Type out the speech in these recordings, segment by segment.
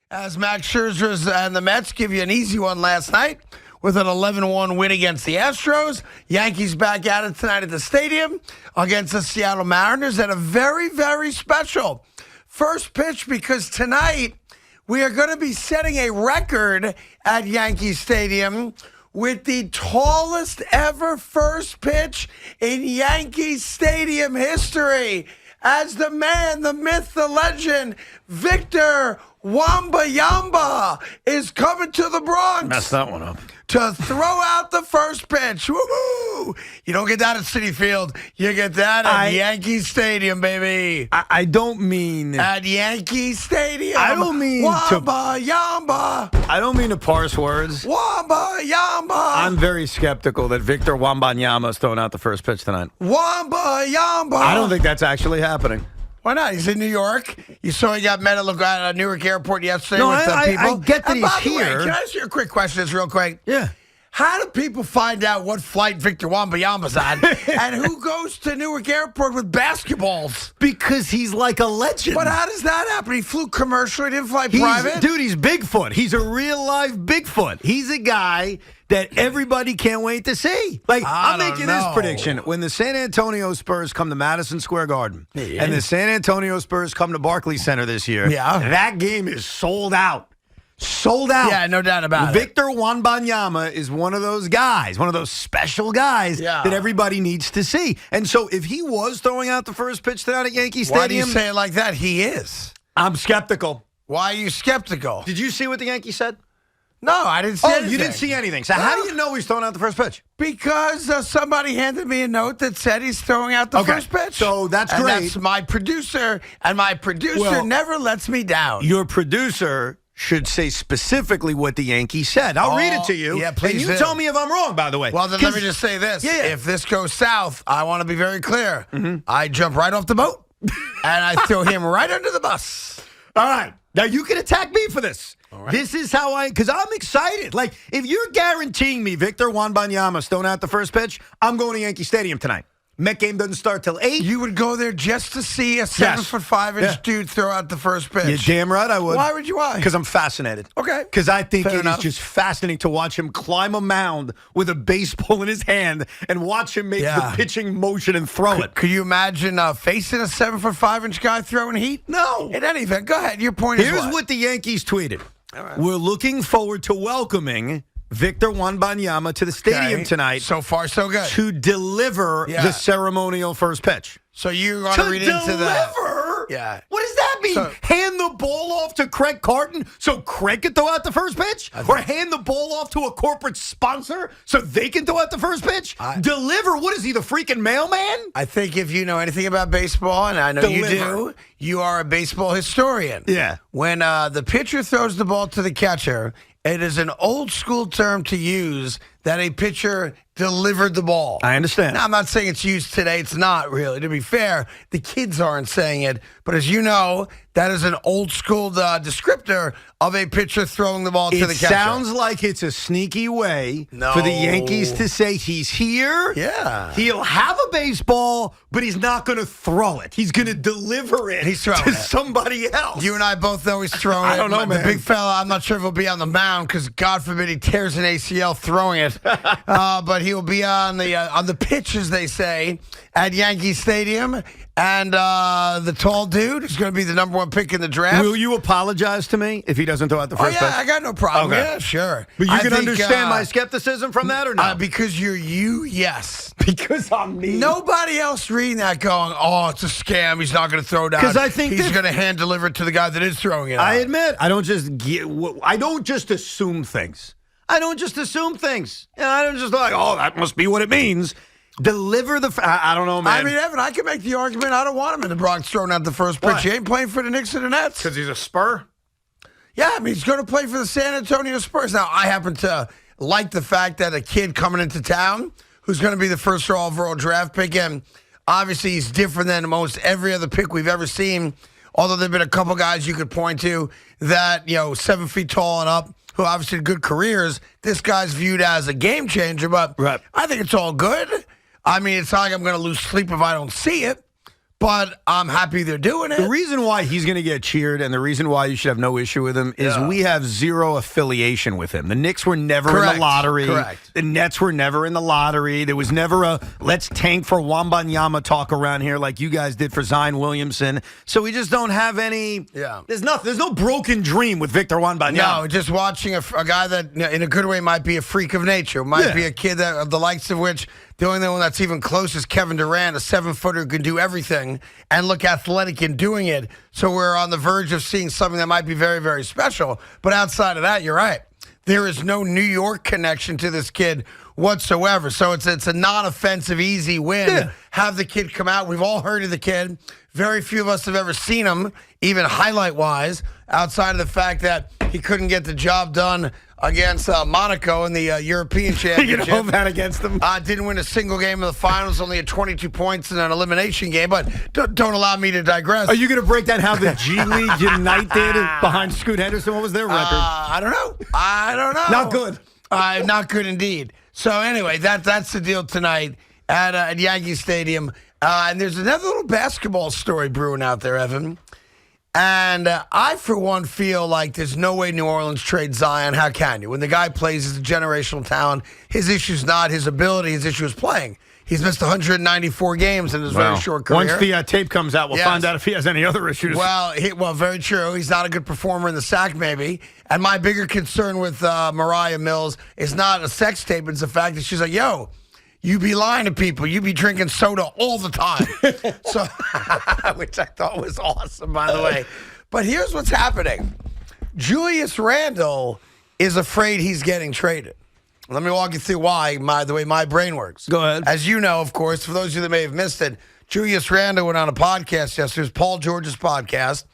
As Max Scherzer and the Mets give you an easy one last night with an 11-1 win against the Astros. Yankees back at it tonight at the stadium against the Seattle Mariners at a very, very special first pitch because tonight we are going to be setting a record at Yankee Stadium with the tallest ever first pitch in Yankee Stadium history. As the man, the myth, the legend, Victor Wembanyama is coming to the Bronx. Messed that one up. To throw out the first pitch. Woohoo! You don't get that at Citi Field. You get that at Yankee Stadium, baby. I don't mean... At Yankee Stadium. I don't mean Wembanyama. I don't mean to parse words. Wembanyama. I'm very skeptical that Victor Wembanyama is throwing out the first pitch tonight. Wembanyama. I don't think that's actually happening. Why not? He's in New York. You saw he got met at Newark Airport yesterday with people. I get that and he's by the here. Way, can I ask you a quick question just real quick? Yeah. How do people find out what flight Victor Wembanyama's on and who goes to Newark Airport with basketballs? Because he's like a legend. But how does that happen? He flew commercial. He didn't fly private? Dude, he's Bigfoot. He's a real-life Bigfoot. He's a guy that everybody can't wait to see. Like, I'm making this prediction. When the San Antonio Spurs come to Madison Square Garden and the San Antonio Spurs come to Barclays Center this year, that game is sold out. Sold out. Yeah, no doubt about Victor Wembanyama is one of those guys, one of those special guys that everybody needs to see. And so if he was throwing out the first pitch tonight at Yankee Stadium... Why do you say it like that? He is. I'm skeptical. Why are you skeptical? Did you see what the Yankees said? No, I didn't see anything. You didn't see anything. So how do you know he's throwing out the first pitch? Because somebody handed me a note that said he's throwing out the first pitch. So that's and great. That's my producer, and my producer never lets me down. Your producer should say specifically what the Yankees said. I'll read it to you. Yeah, please. And you tell me if I'm wrong, by the way. Well, then let me just say this. Yeah. If this goes south, I want to be very clear. I jump right off the boat, and I throw him right under the bus. All right. Now, you can attack me for this. Right. This is how because I'm excited. Like, if you're guaranteeing me Victor Wembanyama's throwing out the first pitch, I'm going to Yankee Stadium tonight. Met game doesn't start till 8. You would go there just to see a 7'5" dude throw out the first pitch. You're damn right I would. Why would you? Why? Because I'm fascinated. Okay. Because I think Fair it enough. is just fascinating to watch him climb a mound with a baseball in his hand and watch him make the pitching motion and throw it. Could you imagine facing a 7'5" guy throwing heat? No. In any event, go ahead. Your point is Here's what the Yankees tweeted. All right. We're looking forward to welcoming Victor Wembanyama to the stadium tonight. So far, so good. To deliver the ceremonial first pitch. So you want to read into that? Yeah. What does that mean? Hand the ball off to Craig Carton so Craig can throw out the first pitch? Or hand the ball off to a corporate sponsor so they can throw out the first pitch? Deliver? What is he, the freaking mailman? I think if you know anything about baseball, and I know you do, you are a baseball historian. Yeah. When the pitcher throws the ball to the catcher, it is an old school term to use that a pitcher delivered the ball. I understand. Now, I'm not saying it's used today. It's not really. To be fair, the kids aren't saying it. But as you know, that is an old school descriptor of a pitcher throwing the ball to the catcher. It sounds like it's a sneaky way for the Yankees to say he's here. Yeah. He'll have a baseball, but he's not going to throw it. He's going to deliver it to somebody else. You and I both know he's throwing it. I don't know, man. The big fella, I'm not sure if he'll be on the mound because God forbid he tears an ACL throwing it. But he will be on the pitch, as they say, at Yankee Stadium. And the tall dude is going to be the number 1 pick in the draft. Will you apologize to me if he doesn't throw out the first pitch? I got no problem. Okay. Yeah, sure. But you can understand my skepticism from that or not? Because you're you, yes. Because I'm me. Nobody else reading that going, oh, it's a scam. He's not going to throw it out. Because I think he's going to hand deliver it to the guy that is throwing it out. I admit, I don't just assume things. I don't just assume things. I don't just like, oh, that must be what it means. Deliver I don't know, man. I mean, Evan, I can make the argument I don't want him in the Bronx throwing out the first pitch. He ain't playing for the Knicks or the Nets. Because he's a Spur? Yeah, I mean, he's going to play for the San Antonio Spurs. Now, I happen to like the fact that a kid coming into town who's going to be the first overall draft pick, and obviously he's different than most every other pick we've ever seen, although there have been a couple guys you could point to that, 7 feet tall and up, who obviously had good careers. This guy's viewed as a game changer, but I think it's all good. I mean, it's not like I'm going to lose sleep if I don't see it. but I'm happy they're doing it. The reason why he's going to get cheered and the reason why you should have no issue with him is we have zero affiliation with him. The Knicks were never in the lottery. Correct. The Nets were never in the lottery. There was never a let's tank for Wembanyama talk around here like you guys did for Zion Williamson. So we just don't have any. Yeah. There's no broken dream with Victor Wembanyama. No, just watching a guy that, in a good way, might be a freak of nature. Might be a kid that the likes of which the only one that's even close is Kevin Durant, a 7-footer who can do everything and look athletic in doing it. So we're on the verge of seeing something that might be very, very special. But outside of that, you're right. There is no New York connection to this kid whatsoever. So it's a non-offensive, easy win. Yeah. Have the kid come out. We've all heard of the kid. Very few of us have ever seen him, even highlight-wise, outside of the fact that he couldn't get the job done against Monaco in the European Championship. You know that against them? Didn't win a single game in the finals, only had 22 points in an elimination game, but don't allow me to digress. Are you going to break down how the G League Unite did behind Scoot Henderson? What was their record? I don't know. Not good. Not good indeed. So anyway, that's the deal tonight at Yankee Stadium. And there's another little basketball story brewing out there, Evan. And I, for one, feel like there's no way New Orleans trades Zion. How can you? When the guy plays, he's a generational talent. His issue's not his ability. His issue is playing. He's missed 194 games in his very short career. Once the tape comes out, we'll find out if he has any other issues. Well, very true. He's not a good performer in the sack, maybe. And my bigger concern with Mariah Mills is not a sex tape. It's the fact that she's like, yo, you be lying to people. You be drinking soda all the time. So, which I thought was awesome, by the way. But here's what's happening. Julius Randle is afraid he's getting traded. Let me walk you through why, the way my brain works. Go ahead. As you know, of course, for those of you that may have missed it, Julius Randle went on a podcast yesterday. It was Paul George's podcast,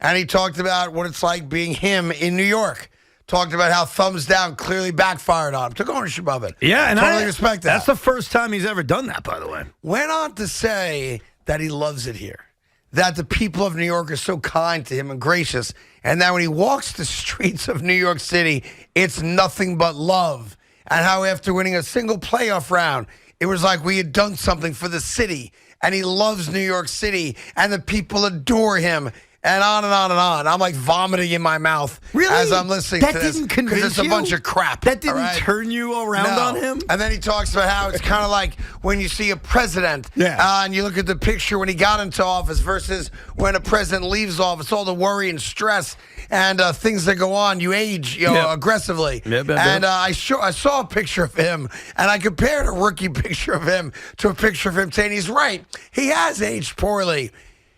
and he talked about what it's like being him in New York. Talked about how thumbs down clearly backfired on him. Took ownership of it. Yeah, and totally respect that. That's the first time he's ever done that, by the way. Went on to say that he loves it here. That the people of New York are so kind to him and gracious. And that when he walks the streets of New York City, it's nothing but love. And how after winning a single playoff round, it was like we had done something for the city. And he loves New York City. And the people adore him. And on and on and on. I'm like vomiting in my mouth as I'm listening to this. Because it's a bunch of crap. That didn't turn you around on him? And then he talks about how it's kind of like when you see a president and you look at the picture when he got into office versus when a president leaves office, all the worry and stress and things that go on. You age aggressively. And I saw a picture of him, and I compared a rookie picture of him to a picture of him saying he's right. He has aged poorly.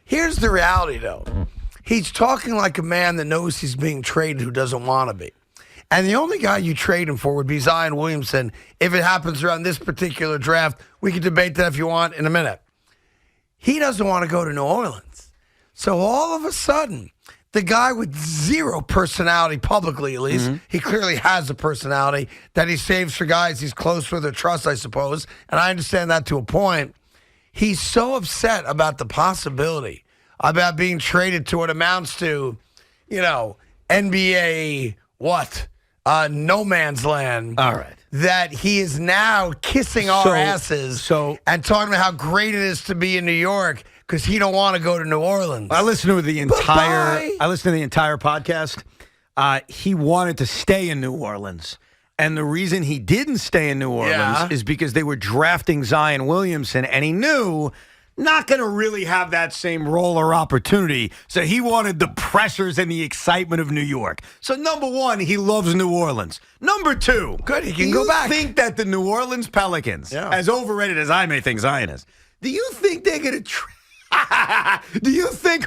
Here's the reality, though. He's talking like a man that knows he's being traded who doesn't want to be. And the only guy you trade him for would be Zion Williamson. If it happens around this particular draft, we can debate that if you want in a minute. He doesn't want to go to New Orleans. So all of a sudden, the guy with zero personality, publicly at least, he clearly has a personality that he saves for guys he's close with or trusts, I suppose. And I understand that to a point. He's so upset about the possibility about being traded to what amounts to, NBA, no man's land. All right. That he is now kissing our asses and talking about how great it is to be in New York because he don't want to go to New Orleans. I listened to the entire podcast. He wanted to stay in New Orleans. And the reason he didn't stay in New Orleans is because they were drafting Zion Williamson, and he knew not going to really have that same role or opportunity. So he wanted the pressures and the excitement of New York. So number one, he loves New Orleans. Number two, good, he can go back. Do you think that the New Orleans Pelicans, as overrated as I may think Zion is, do you think they're going to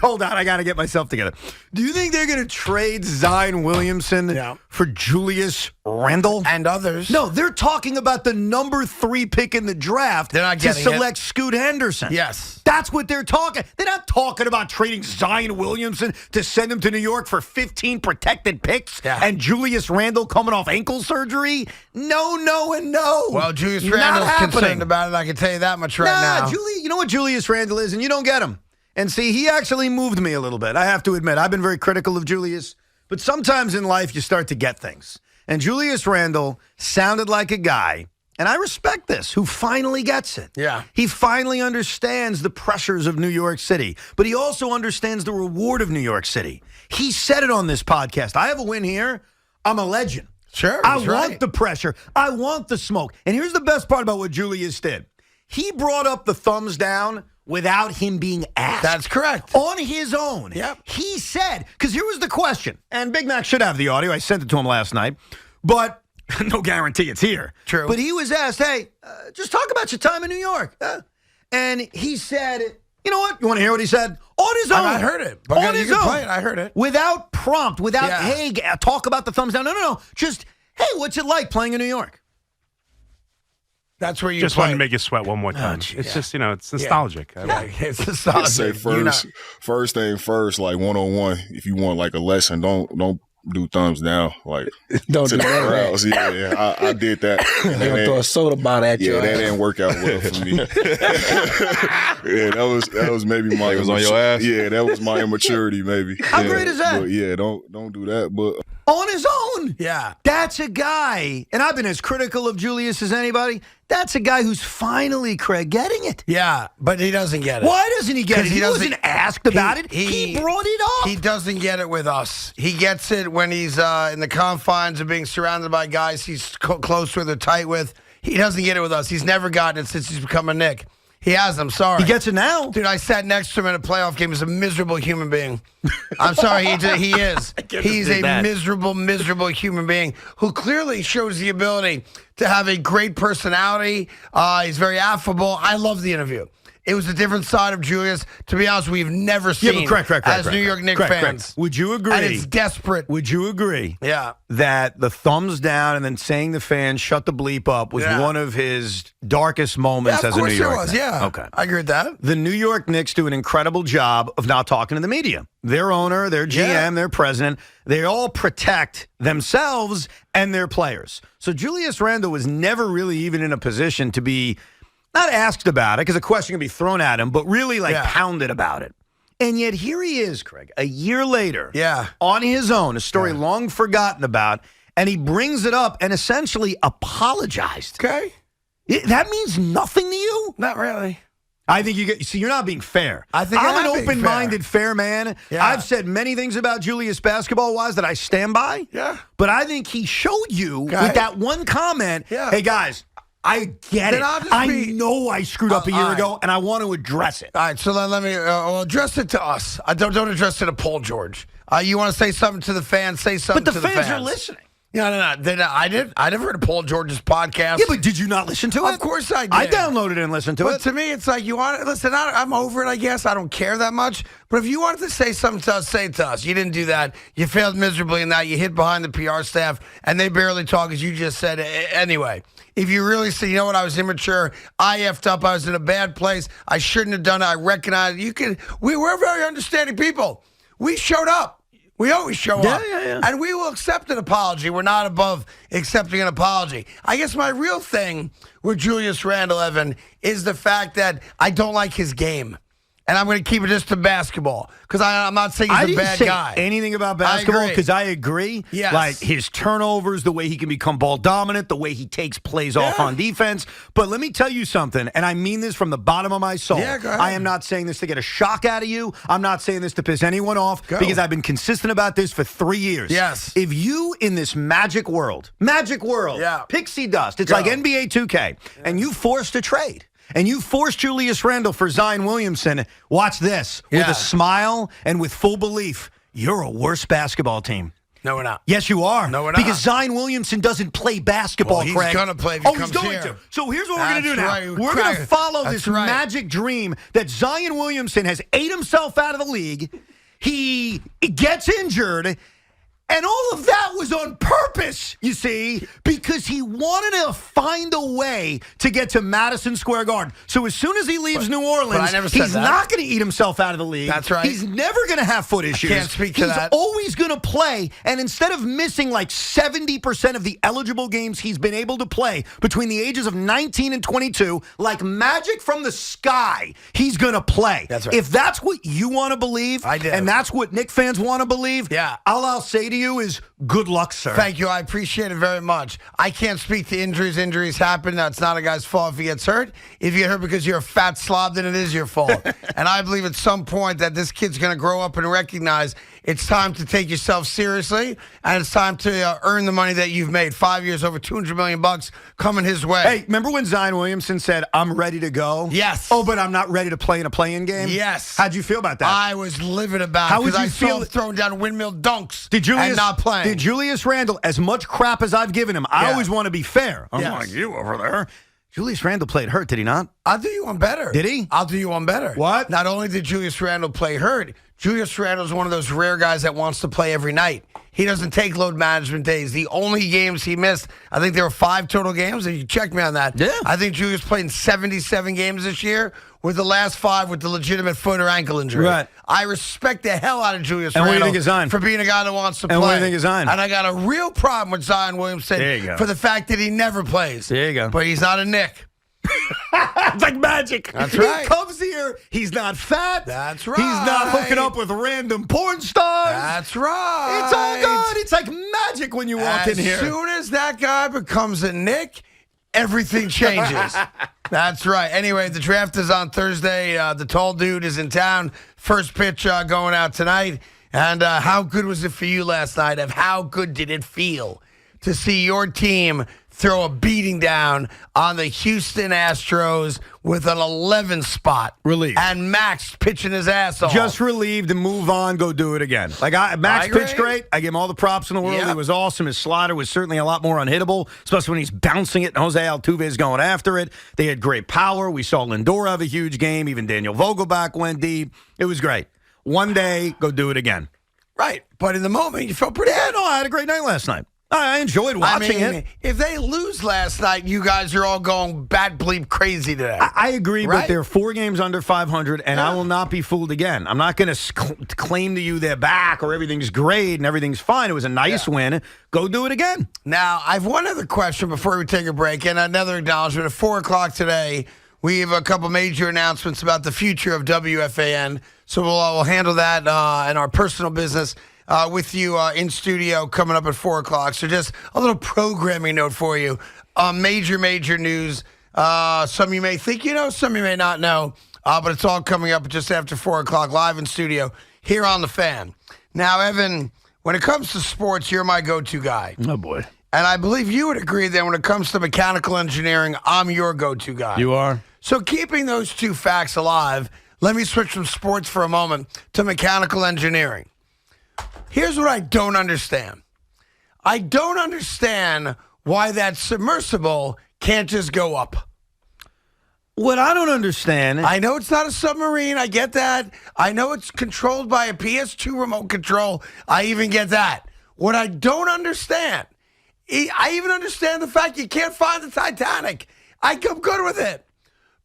hold on, I got to get myself together. Do you think they're going to trade Zion Williamson for Julius Randle? And others? No, they're talking about the number 3 pick in the draft to select Scoot Henderson. Yes. That's what they're talking. They're not talking about trading Zion Williamson to send him to New York for 15 protected picks and Julius Randle coming off ankle surgery. No, and no. Well, Julius Randle's concerned about it. I can tell you that much now. You know what Julius Randle is, and you don't get him. And see, he actually moved me a little bit. I have to admit, I've been very critical of Julius, but sometimes in life you start to get things. And Julius Randle sounded like a guy and I respect this, who finally gets it. Yeah. He finally understands the pressures of New York City, but he also understands the reward of New York City. He said it on this podcast. I have a win here. I'm a legend. Sure. I want the pressure. I want the smoke. And here's the best part about what Julius did. He brought up the thumbs down without him being asked. That's correct. On his own. Yep. He said, because here was the question, and Big Mac should have the audio. I sent it to him last night, but no guarantee it's here. True. But he was asked, hey, just talk about your time in New York. And he said, you know what? You want to hear what he said? On his own. I heard it. But On his own. Play it. I heard it. Without prompt, without, Yeah. hey, talk about the thumbs down. No. Just, hey, what's it like playing in New York? That's where you just play. wanted to make you sweat one more time. It's just, it's nostalgic. It's nostalgic. Say first thing first, like one-on-one, if you want like a lesson, don't do thumbs down. Like Don't to do the that. crowds. Yeah, I did that. They're going to throw a soda bottle at you. Yeah, that didn't work out well for me. Yeah, that was maybe my. It was on your ass? Yeah, that was my immaturity, maybe. How great is that? But yeah, don't do that. But On his own. Yeah. That's a guy, and I've been as critical of Julius as anybody. That's a guy who's finally, Craig, getting it. Yeah, but he doesn't get it. Why doesn't he get it? 'Cause He doesn't- wasn't asked about it. he- He brought it up. He doesn't get it with us. He gets it when he's in the confines of being surrounded by guys he's close with or tight with. He doesn't get it with us. He's never gotten it since he's become a Knick. He has. I'm sorry. He gets it now. Dude, I sat next to him in a playoff game. He's a miserable human being. I'm sorry, he is. He's a miserable human being who clearly shows the ability to have a great personality. He's very affable. I love the interview. It was a different side of Julius. To be honest, we've never seen as New York Knicks fans. Would you agree? And it's desperate. Would you agree? Yeah. That the thumbs down and then saying the fans shut the bleep up was one of his darkest moments as a New York Of course it was, Knick? yeah. Okay. I agree with that. The New York Knicks do an incredible job of not talking to the media. Their owner, their GM, their president, they all protect themselves and their players. So Julius Randle was never really even in a position to be not asked about it because a question can be thrown at him, but really pounded about it. And yet here he is, Craig, a year later, on his own, a story long forgotten about, and he brings it up and essentially apologized. Okay. That means nothing to you? Not really. I think you're not being fair. I think I'm I'm an being open-minded, fair man. Yeah. I've said many things about Julius basketball-wise that I stand by. Yeah. But I think he showed you with that one comment, Yeah. hey, guys, I get Then it. I'll just I be- know I screwed up a year all right. ago, and I want to address it. All right, so let me address it to us. Don't address it to Paul George. You want to say something to the fans? Say something But to the the fans are listening. No. I never heard of Paul George's podcast. Yeah, but did you not listen to it? Of course I did. I downloaded it and listened to But it. to me, it's like you want to listen. I'm over it. I guess I don't care that much. But if you wanted to say something to us, say it to us. You didn't do that. You failed miserably in that. You hid behind the PR staff, and they barely talk, as you just said. Anyway, if you really say, you know what, I was immature. I effed up. I was in a bad place. I shouldn't have done it. I recognize it. We're very understanding people. We showed up. We always show up. Yeah. And we will accept an apology. We're not above accepting an apology. I guess my real thing with Julius Randle, Evan, is the fact that I don't like his game. And I'm going to keep it just to basketball because I'm not saying he's a bad guy. I didn't say anything about basketball because I agree. Yes. Like his turnovers, the way he can become ball dominant, the way he takes plays off on defense. But let me tell you something, and I mean this from the bottom of my soul. Yeah, go ahead. I am not saying this to get a shock out of you. I'm not saying this to piss anyone off because I've been consistent about this for 3 years. Yes. If you in this magic world, pixie dust, it's like NBA 2K, and you forced a trade. And you forced Julius Randle for Zion Williamson. Watch this. With a smile and with full belief, you're a worse basketball team. No, we're not. Yes, you are. No, we're not. Because Zion Williamson doesn't play basketball, Well, he's Craig. gonna play if he he's comes going here. to. So here's what we're going to do now. Right. We're going to follow That's this right. magic dream that Zion Williamson has ate himself out of the league. He gets injured. And all of that was on purpose, you see, because he wanted to find a way to get to Madison Square Garden. So as soon as he leaves New Orleans, he's not going to eat himself out of the league. That's right. He's never going to have foot issues. Can't speak to that. He's always going to play. And instead of missing like 70% of the eligible games he's been able to play between the ages of 19 and 22, like magic from the sky, he's going to play. That's right. If that's what you want to believe, I do. and that's what Knicks fans want to believe, Yeah. all I'll say to to you is good luck, sir. Thank you. I appreciate it very much. I can't speak to injuries. Injuries happen. That's not a guy's fault if he gets hurt. If you get hurt because you're a fat slob, then it is your fault. And I believe at some point that this kid's going to grow up and recognize it's time to take yourself seriously, and it's time to earn the money that you've made. 5 years, over $200 million coming his way. Hey, remember when Zion Williamson said, "I'm ready to go"? Yes. Oh, but I'm not ready to play in a play-in game? Yes. How'd you feel about that? I was livid about How it would because you I saw feel him throwing down windmill dunks and not playing. Did Julius Randle, as much crap as I've given him, I always want to be fair. Unlike you over there. Julius Randle played hurt, did he not? I'll do you one better. Did he? I'll do you one better. What? Not only did Julius Randle play hurt, Julius Randle's one of those rare guys that wants to play every night. He doesn't take load management days. The only games he missed, I think there were 5 total games, and you check me on that. Yeah. I think Julius played in 77 games this year, with the last 5 with the legitimate foot or ankle injury. Right. I respect the hell out of Julius And what do you Randle think of Zion? for being a guy that wants to play. And what do you think of Zion? And I got a real problem with Zion Williamson There you go. for the fact that he never plays. There you go. But he's not a Nick. It's like magic. That's right. He comes here. He's not fat. That's right. He's not hooking up with random porn stars. That's right. It's all good. It's like magic when you walk in here. As soon as that guy becomes a Nick, everything changes. That's right. Anyway, the draft is on Thursday. The tall dude is in town. First pitch going out tonight. And how good was it for you last night? How good did it feel to see your team throw a beating down on the Houston Astros with an 11 spot? Relieved. And Max pitching his ass off. Just relieved and move on, go do it again. Max pitched great. I give him all the props in the world. Yep. He was awesome. His slider was certainly a lot more unhittable, especially when he's bouncing it and Jose Altuve is going after it. They had great power. We saw Lindor have a huge game. Even Daniel Vogelbach went deep. It was great. One day, go do it again. Right. But in the moment, you felt pretty good. No, I had a great night last night. I enjoyed watching it. If they lose last night, you guys are all going bat bleep crazy today. I agree, Right? but they're 4 games under 500, and I will not be fooled again. I'm not going to claim to you they're back or everything's great and everything's fine. It was a nice win. Go do it again. Now, I have one other question before we take a break, and another acknowledgement. At 4 o'clock today, we have a couple major announcements about the future of WFAN, so we'll handle that in our personal business with you in studio coming up at 4 o'clock. So just a little programming note for you. Major news. Some of you may think you know, some of you may not know, but it's all coming up just after 4 o'clock live in studio here on The Fan. Now, Evan, when it comes to sports, you're my go-to guy. Oh, boy. And I believe you would agree that when it comes to mechanical engineering, I'm your go-to guy. You are? So keeping those two facts alive, let me switch from sports for a moment to mechanical engineering. Here's what I don't understand. I don't understand why that submersible can't just go up. What I don't understand. I know it's not a submarine. I get that. I know it's controlled by a PS2 remote control. I even get that. What I don't understand, I even understand the fact you can't find the Titanic. I'm good with it.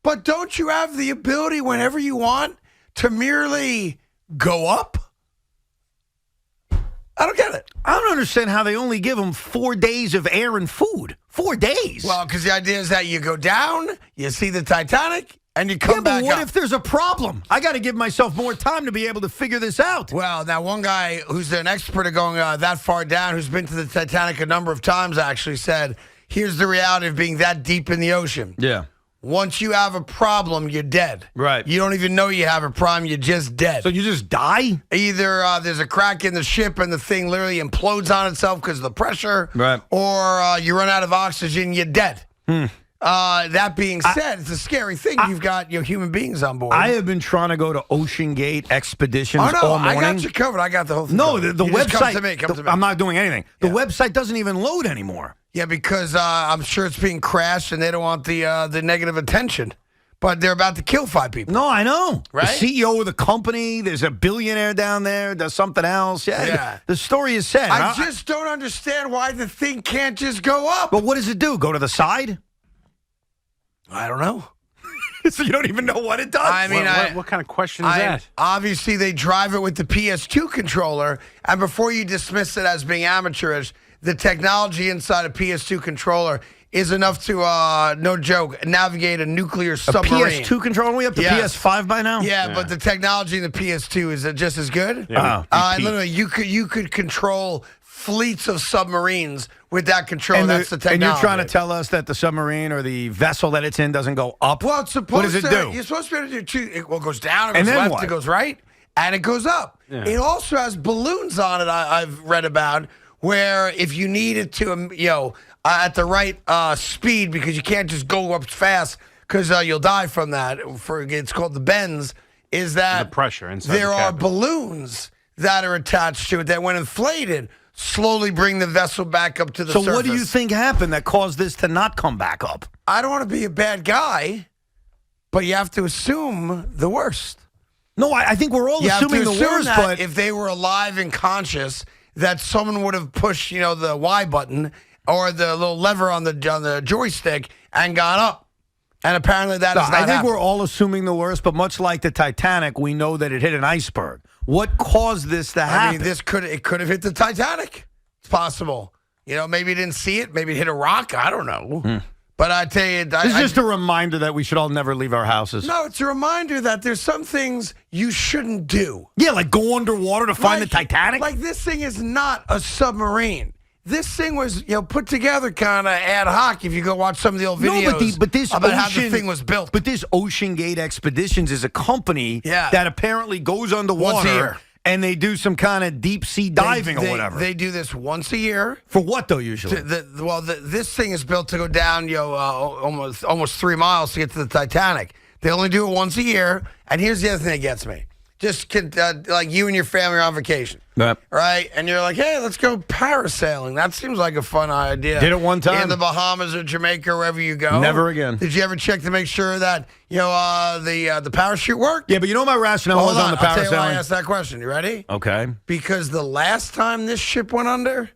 But don't you have the ability whenever you want to merely go up? I don't get it. I don't understand how they only give them 4 days of air and food. 4 days. Well, because the idea is that you go down, you see the Titanic, and you come back but what up. if there's a problem? I got to give myself more time to be able to figure this out. Well, now one guy who's an expert at going that far down, who's been to the Titanic a number of times, actually said, here's the reality of being that deep in the ocean. Yeah. Once you have a problem, you're dead. Right. You don't even know you have a problem. You're just dead. So you just die? Either there's a crack in the ship and the thing literally implodes on itself because of the pressure, right? Or you run out of oxygen, you're dead. That being said, it's a scary thing. You've got human beings on board. I have been trying to go to Ocean Gate Expeditions all morning. I got you covered. I got the whole thing. No, the You website. just come to me. Come to me. I'm not doing anything. The website doesn't even load anymore. Yeah, because I'm sure it's being crashed and they don't want the negative attention. But they're about to kill 5 people. No, I know. Right? The CEO of the company, there's a billionaire down there, does something else. Yeah. The story is sad. I just don't understand why the thing can't just go up. But what does it do? Go to the side? I don't know. So you don't even know what it does? I mean, what kind of question is that? Obviously, they drive it with the PS2 controller, and before you dismiss it as being amateurish, the technology inside a PS2 controller is enough to, no joke, navigate a nuclear submarine. A PS2 controller? Are we up to PS5 by now? Yeah, but the technology in the PS2 is just as good. Yeah, literally, you could control fleets of submarines with that control. And, That's the technology. and you're trying to tell us that the submarine or the vessel that it's in doesn't go up? Well, it's supposed what does it to, do? You're supposed to be able to do two. It goes down, it goes And then left, what? it goes right, and it goes up. Yeah. It also has balloons on it, I've read about, where if you need it to, at the right speed, because you can't just go up fast because you'll die from that. It's called the bends, is that The pressure inside there the are cabin. balloons that are attached to it that, when inflated, slowly bring the vessel back up to the surface. So what do you think happened that caused this to not come back up? I don't want to be a bad guy, but you have to assume the worst. No, I think we're all You have to assuming the assume worst, that but if they were alive and conscious, that someone would have pushed, the Y button or the little lever on the joystick and gone up. And apparently that is not I think happening. we're all assuming the worst, but much like the Titanic, we know that it hit an iceberg. What caused this to happen? I mean, it could have hit the Titanic. It's possible. Maybe you didn't see it. Maybe it hit a rock. I don't know. But I tell you, This is just a reminder that we should all never leave our houses. no, it's a reminder that there's some things you shouldn't do. Yeah, like go underwater to find the Titanic? Like, this thing is not a submarine. This thing was, put together kind of ad hoc. If you go watch some of the old videos but this about ocean, how the thing was built. But this Ocean Gate Expeditions is a company that apparently goes underwater Once a year. and they do some kind of deep sea diving or whatever. They do this once a year. For what though? Usually, This thing is built to go down, almost 3 miles to get to the Titanic. They only do it once a year. And here's the other thing that gets me: just like you and your family are on vacation, right? And you're like, hey, let's go parasailing. That seems like a fun idea. Did it one time in the Bahamas or Jamaica, or wherever you go. Never again. Did you ever check to make sure that the parachute worked? Yeah, but you know what my rationale was on the I'll tell you why I parasailing? asked that question. You ready? Okay. Because the last time this ship went under,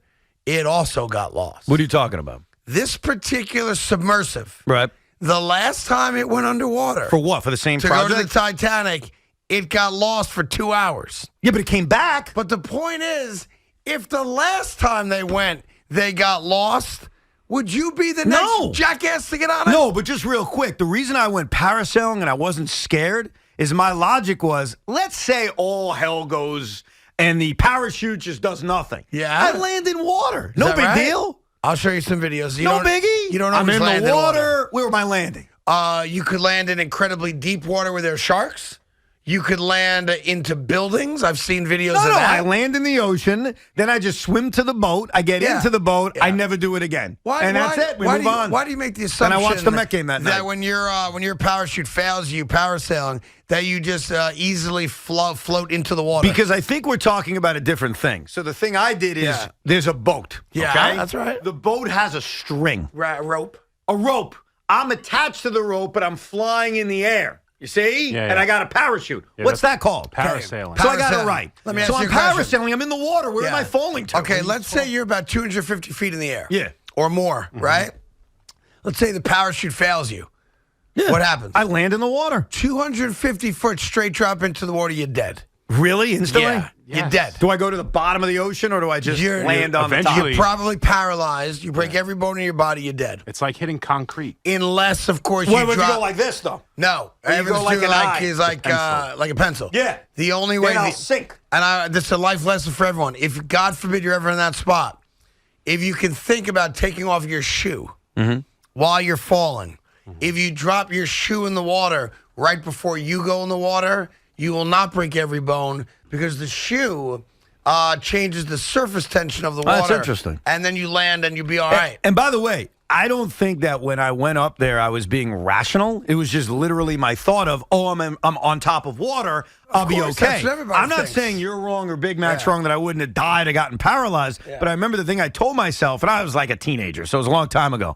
it also got lost. What are you talking about? This particular submersive, Right. the last time it went underwater For what? For the same to project? go to the Titanic, it got lost for 2 hours. Yeah, but it came back. But the point is, if the last time they went, they got lost, would you be the next No. jackass to get on it? No, but just real quick, the reason I went parasailing and I wasn't scared is my logic was, let's say all hell goes and the parachute just does nothing. Yeah. I land in water. No that big right? deal. I'll show you some videos. No biggie. You don't I'm always in land the in water. Where am I landing? You could land in incredibly deep water where there are sharks. You could land into buildings. I've seen videos of No, that. I land in the ocean, then I just swim to the boat. I get Yeah. into the boat. Yeah. I never do it again. Why, that's it. We why move do you, on. Why do you make the And assumption I watched the Met game that night. that when your parachute fails you parasailing, that you just easily float into the water? Because I think we're talking about a different thing. So the thing I did is there's a boat. Yeah, okay? that's right. The boat has a string, rope. a rope. I'm attached to the rope, but I'm flying in the air. You see? Yeah, And yeah. I got a parachute. Yeah, What's that's that called? parasailing. So I got it Parasailing. right. Let me so ask I'm you a question. parasailing. I'm in the water. Where am I falling to? Okay, let's say you're about 250 feet in the air. Yeah. Or more, right? Let's say the parachute fails you. Yeah. What happens? I land in the water. 250-foot straight drop into the water, you're dead. Really? Instantly? Yeah, you're Yes. dead. Do I go to the bottom of the ocean or do I just land on the top? eventually- You're probably paralyzed. You break every bone in your body, you're dead. It's like hitting concrete. Unless, of course, Wait, you would you drop. go like this, though? No, Or you go Everyone's like doing an eye. is like a pencil. Yeah. The only way Then I'll sink. And this is a life lesson for everyone. If God forbid you're ever in that spot, if you can think about taking off your shoe while you're falling, if you drop your shoe in the water right before you go in the water, you will not break every bone because the shoe changes the surface tension of the water. That's interesting. And then you land and you'll be all right. And by the way, I don't think that when I went up there, I was being rational. It was just literally my thought of, I'm on top of water. I'll be course, okay. that's what everybody I'm not thinks. saying you're wrong or Big Mac's wrong that I wouldn't have died or gotten paralyzed. But I remember the thing I told myself, and I was like a teenager, so it was a long time ago.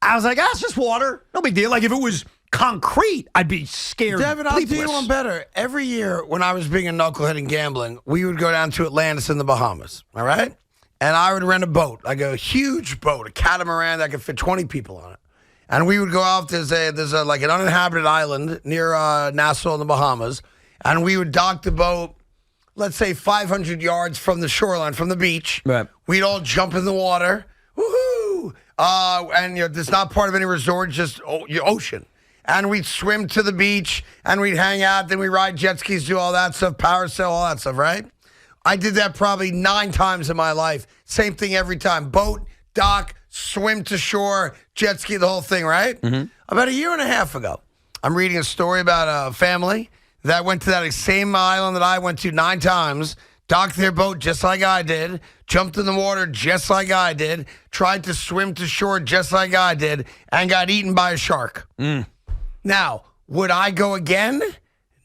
I was like, it's just water. No big deal. Like if it was concrete, I'd be scared. Devin, I'll do you bleepless. one better. Every year when I was being a knucklehead in gambling, we would go down to Atlantis in the Bahamas, all right? And I would rent a boat, like a huge boat, a catamaran that could fit 20 people on it. And we would go out, there's like an uninhabited island near Nassau in the Bahamas, and we would dock the boat, let's say 500 yards from the shoreline, from the beach. Right. We'd all jump in the water, woohoo! And it's not part of any resort, just ocean. And we'd swim to the beach, and we'd hang out, then we ride jet skis, do all that stuff, parasail, all that stuff, right? I did that probably 9 times in my life. Same thing every time. Boat, dock, swim to shore, jet ski, the whole thing, right? Mm-hmm. About a year and a half ago, I'm reading a story about a family that went to that same island that I went to 9 times, docked their boat just like I did, jumped in the water just like I did, tried to swim to shore just like I did, and got eaten by a shark. Now, would I go again?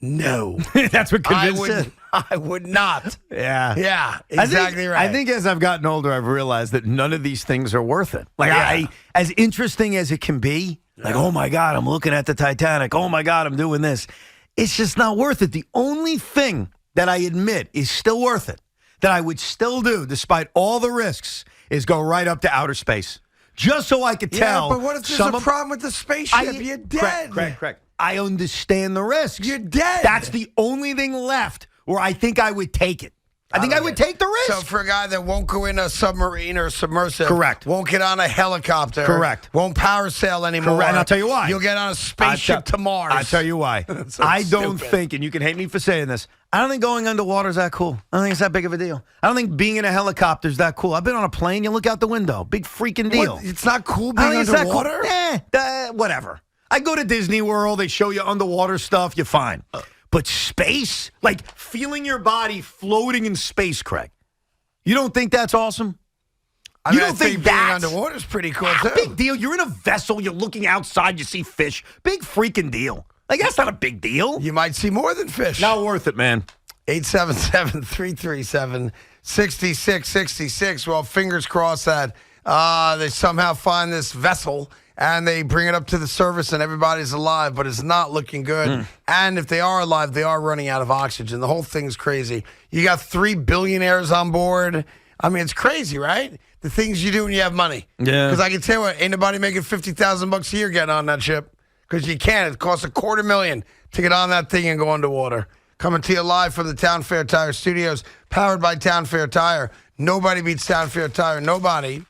No. That's what convinced you. I would not. Yeah. Yeah, exactly right. I think as I've gotten older, I've realized that none of these things are worth it. Like, as interesting as it can be, like, oh my God, I'm looking at the Titanic. Oh my God, I'm doing this. It's just not worth it. The only thing that I admit is still worth it, that I would still do despite all the risks, is go right up to outer space. Just so I could tell. Yeah, but what if there's a problem with the spaceship? You're dead. Correct. I understand the risks. You're dead. That's the only thing left where I think I would take it. I think I would take the risk. So for a guy that won't go in a submarine or submersive. Correct. Won't get on a helicopter. Correct. Won't power sail anymore. Correct. And I'll tell you why. You'll get on a spaceship to Mars. I'll tell you why. I don't think, and you can hate me for saying this, I don't think going underwater is that cool. I don't think it's that big of a deal. I don't think being in a helicopter is that cool. I've been on a plane. You look out the window. Big freaking deal. What? It's not cool I being don't think it's underwater? that cool. Whatever. I go to Disney World. They show you underwater stuff. You're fine. But space? Like feeling your body floating in space, Craig. You don't think that's awesome? I don't think being underwater is pretty cool, too. Big deal. You're in a vessel. You're looking outside. You see fish. Big freaking deal. Like, that's not a big deal. You might see more than fish. Not worth it, man. 877-337-6666. Well, fingers crossed that they somehow find this vessel and they bring it up to the surface and everybody's alive, but it's not looking good. And if they are alive, they are running out of oxygen. The whole thing's crazy. You got 3 billionaires on board. I mean, it's crazy, right? The things you do when you have money. Yeah. Because I can tell you what, ain't nobody making $50,000 a year getting on that ship. Because you can't. It costs $250,000 to get on that thing and go underwater. Coming to you live from the Town Fair Tire Studios, powered by Town Fair Tire. Nobody beats Town Fair Tire. Nobody.